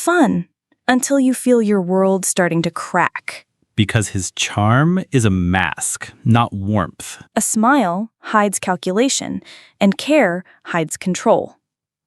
fun until you feel your world starting to crack. Because his charm is a mask, not warmth. A smile hides calculation, and care hides control.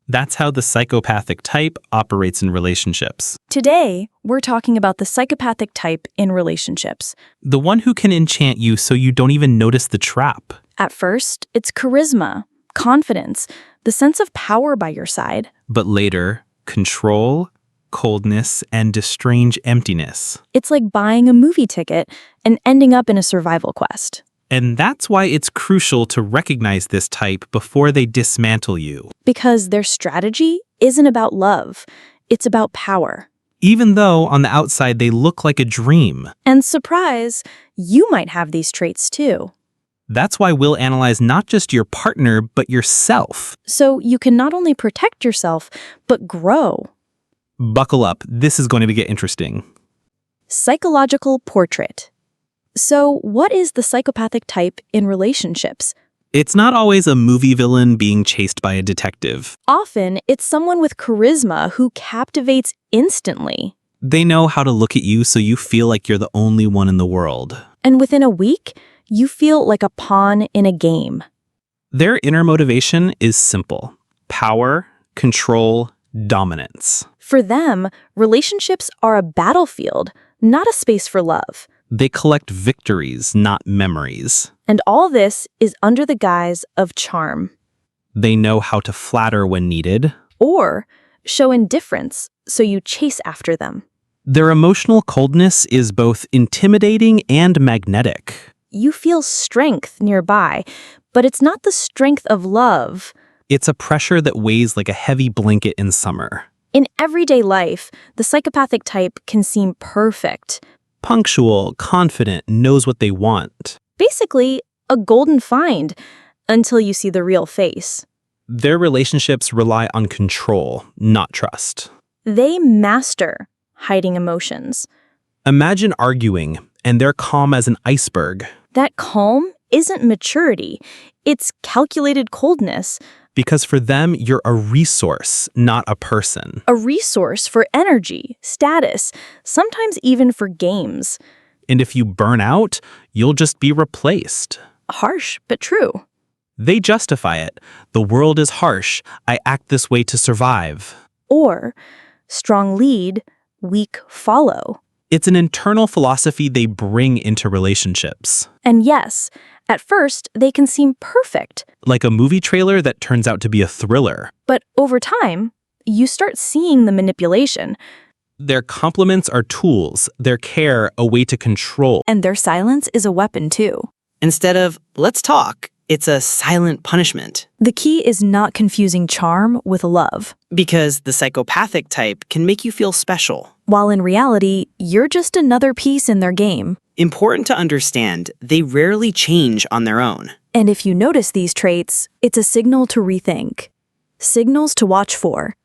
That's how the psychopathic type operates in relationships. Today, we're talking about the psychopathic type in relationships. The one who can enchant you so you don't even notice the trap. At first, it's charisma, confidence, the sense of power by your side. But later, control, coldness, and a strange emptiness. It's like buying a movie ticket and ending up in a survival quest. And that's why it's crucial to recognize this type before they dismantle you. Because their strategy isn't about love, it's about power. Even though on the outside they look like a dream. And surprise, you might have these traits too. That's why we'll analyze not just your partner, but yourself. So you can not only protect yourself, but grow. Buckle up, this is going to get interesting. Psychological portrait. So what is the psychopathic type in relationships? It's not always a movie villain being chased by a detective. Often, it's someone with charisma who captivates instantly. They know how to look at you so you feel like you're the only one in the world. And within a week, you feel like a pawn in a game. Their inner motivation is simple: power, control, dominance. For them, relationships are a battlefield, not a space for love. They collect victories, not memories. And all this is under the guise of charm. They know how to flatter when needed. Or show indifference so you chase after them. Their emotional coldness is both intimidating and magnetic. You feel strength nearby, but it's not the strength of love. It's a pressure that weighs like a heavy blanket in summer. In everyday life, the psychopathic type can seem perfect. Punctual, confident, knows what they want. Basically, a golden find until you see the real face. Their relationships rely on control, not trust. They master hiding emotions. Imagine arguing, and they're calm as an iceberg. That calm isn't maturity. It's calculated coldness. Because for them, you're a resource, not a person. A resource for energy, status, sometimes even for games. And if you burn out, you'll just be replaced. Harsh, but true. They justify it. The world is harsh. I act this way to survive. Or, strong lead, weak follow. It's an internal philosophy they bring into relationships. And yes, at first, they can seem perfect. Like a movie trailer that turns out to be a thriller. But over time, you start seeing the manipulation. Their compliments are tools, their care a way to control. And their silence is a weapon too. Instead of, let's talk, it's a silent punishment. The key is not confusing charm with love. Because the psychopathic type can make you feel special. While in reality, you're just another piece in their game. Important to understand, they rarely change on their own. And if you notice these traits, it's a signal to rethink. Signals to watch for.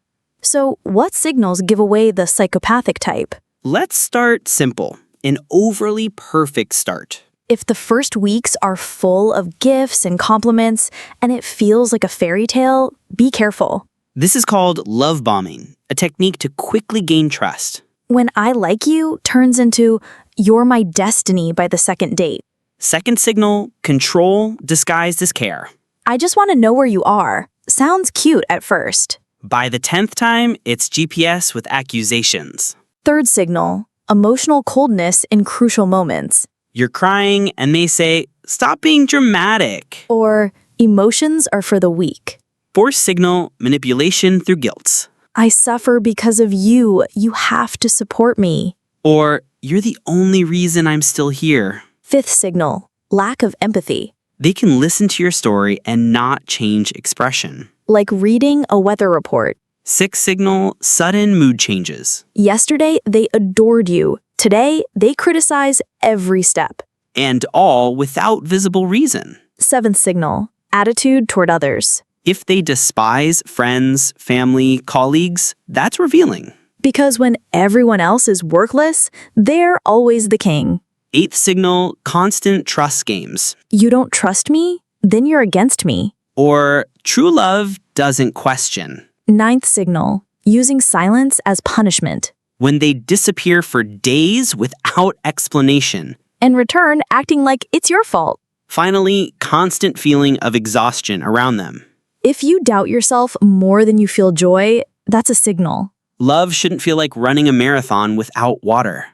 So, what signals give away the psychopathic type? Let's start simple. An overly perfect start. If the first weeks are full of gifts and compliments, and it feels like a fairy tale, be careful. This is called love bombing, a technique to quickly gain trust. When I like you turns into, you're my destiny by the second date. Second signal, control disguised as care. I just want to know where you are. Sounds cute at first. By the 10th time, it's GPS with accusations. Third signal, emotional coldness in crucial moments. You're crying and they say, stop being dramatic. Or, emotions are for the weak. Fourth signal, manipulation through guilt. I suffer because of you. You have to support me. Or, you're the only reason I'm still here. Fifth signal, lack of empathy. They can listen to your story and not change expression. Like reading a weather report. Sixth signal, sudden mood changes. Yesterday, they adored you. Today, they criticize every step. And all without visible reason. Seventh signal, attitude toward others. If they despise friends, family, colleagues, that's revealing. Because when everyone else is workless, they're always the king. Eighth signal, constant trust games. You don't trust me? Then you're against me. Or true love doesn't question. Ninth signal, using silence as punishment. When they disappear for days without explanation. And return acting like it's your fault. Finally, constant feeling of exhaustion around them. If you doubt yourself more than you feel joy, that's a signal. Love shouldn't feel like running a marathon without water.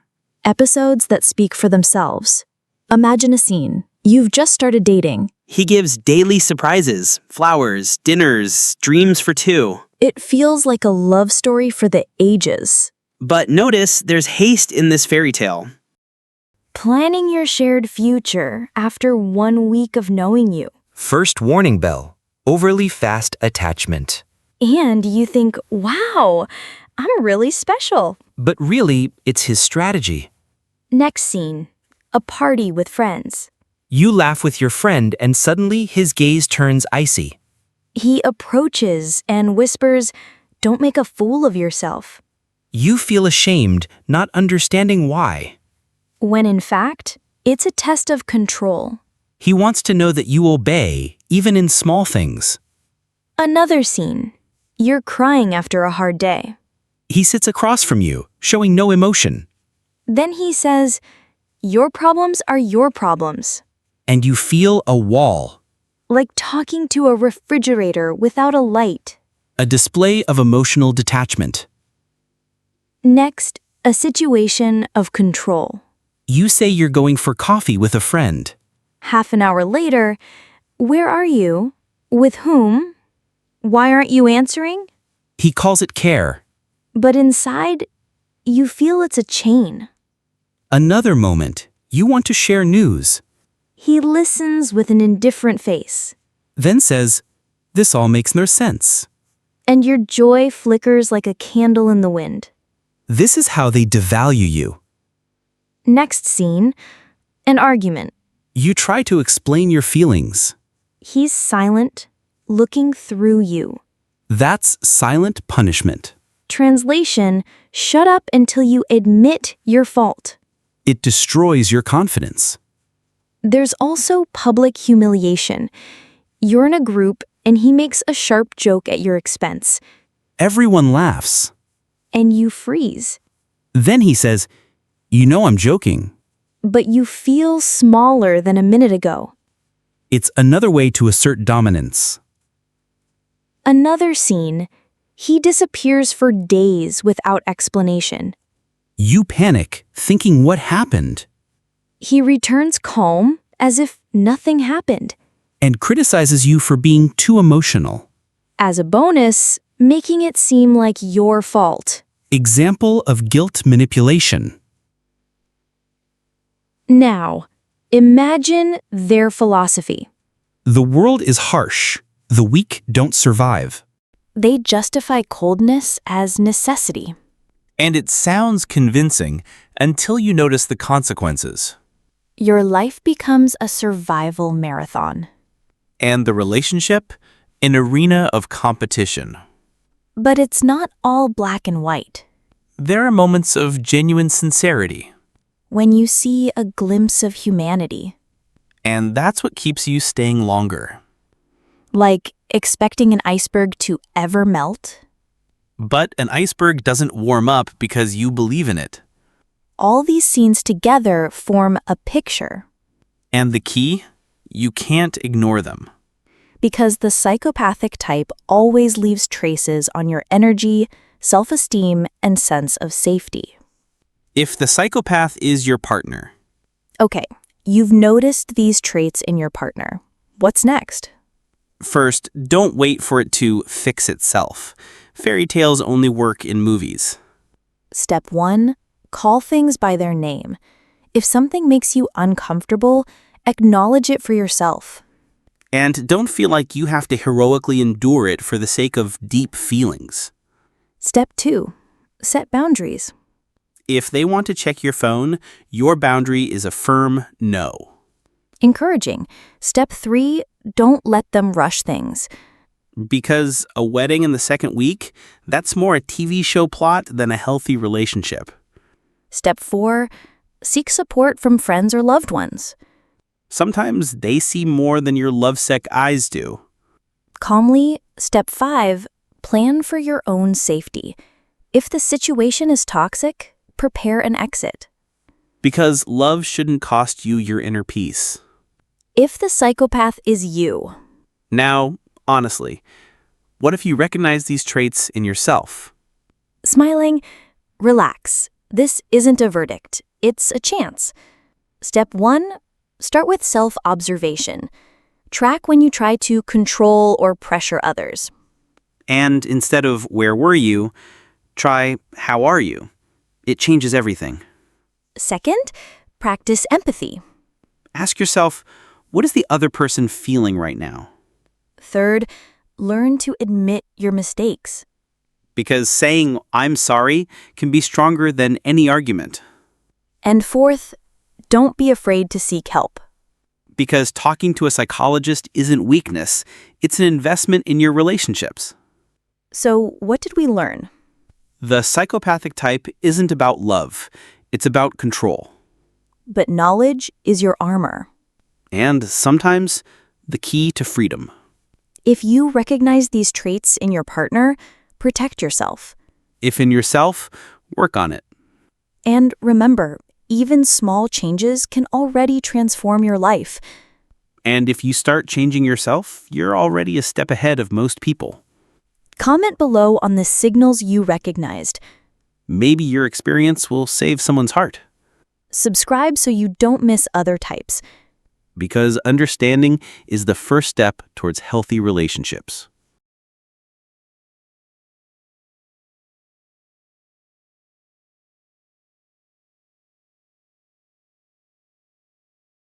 Episodes that speak for themselves. Imagine a scene. You've just started dating. He gives daily surprises, flowers, dinners, dreams for two. It feels like a love story for the ages. But notice there's haste in this fairy tale. Planning your shared future after 1 week of knowing you. First warning bell. Overly fast attachment. And you think, wow, I'm really special. But really, it's his strategy. Next scene. A party with friends. You laugh with your friend and suddenly his gaze turns icy. He approaches and whispers, "Don't make a fool of yourself." You feel ashamed, not understanding why. When in fact, it's a test of control. He wants to know that you obey, even in small things. Another scene. You're crying after a hard day. He sits across from you, showing no emotion. Then he says, "Your problems are your problems." And you feel a wall. Like talking to a refrigerator without a light. A display of emotional detachment. Next, a situation of control. You say you're going for coffee with a friend. Half an hour later, where are you? With whom? Why aren't you answering? He calls it care. But inside, you feel it's a chain. Another moment, you want to share news. He listens with an indifferent face. Then says, "This all makes no sense." And your joy flickers like a candle in the wind. This is how they devalue you. Next scene, an argument. You try to explain your feelings. He's silent, looking through you. That's silent punishment. Translation, shut up until you admit your fault. It destroys your confidence. There's also public humiliation. You're in a group and he makes a sharp joke at your expense. Everyone laughs. And you freeze. Then he says, "You know I'm joking." But you feel smaller than a minute ago. It's another way to assert dominance. Another scene. He disappears for days without explanation. You panic, thinking what happened, He returns calm, as if nothing happened. and criticizes you for being too emotional. As a bonus, making it seem like your fault. Example of guilt manipulation. Now, imagine their philosophy. The world is harsh. The weak don't survive. They justify coldness as necessity. And it sounds convincing until you notice the consequences. Your life becomes a survival marathon. And the relationship, an arena of competition. But it's not all black and white. There are moments of genuine sincerity. When you see a glimpse of humanity. And that's what keeps you staying longer. Like expecting an iceberg to ever melt. But an iceberg doesn't warm up because you believe in it. All these scenes together form a picture. And the key? You can't ignore them. Because the psychopathic type always leaves traces on your energy, self-esteem, and sense of safety. If the psychopath is your partner, Okay, you've noticed these traits in your partner. What's next? first, don't wait for it to fix itself. Fairy tales only work in movies. Step 1, call things by their name. If something makes you uncomfortable, acknowledge it for yourself. And don't feel like you have to heroically endure it for the sake of deep feelings. Step 2, set boundaries. If they want to check your phone, your boundary is a firm no. Encouraging. Step 3, don't let them rush things. Because a wedding in the second week, that's more a TV show plot than a healthy relationship. Step 4, seek support from friends or loved ones. Sometimes they see more than your lovesick eyes do. Calmly, step 5, Plan for your own safety. If the situation is toxic, prepare an exit. Because love shouldn't cost you your inner peace. If the psychopath is you, Now, honestly, what if you recognize these traits in yourself? smiling, relax. This isn't a verdict, it's a chance. Step 1, start with self-observation. Track when you try to control or pressure others. And instead of where were you, try how are you? It changes everything. Second, practice empathy. Ask yourself, what is the other person feeling right now? Third, learn to admit your mistakes. Because saying I'm sorry can be stronger than any argument. And fourth, don't be afraid to seek help. Because talking to a psychologist isn't weakness, it's an investment in your relationships. So, what did we learn? The psychopathic type isn't about love, it's about control. But knowledge is your armor. And sometimes, the key to freedom. If you recognize these traits in your partner, protect yourself. If in yourself, work on it. And remember, even small changes can already transform your life. And if you start changing yourself, you're already a step ahead of most people. Comment below on the signals you recognized. Maybe your experience will save someone's heart. Subscribe so you don't miss other types. Because understanding is the first step towards healthy relationships.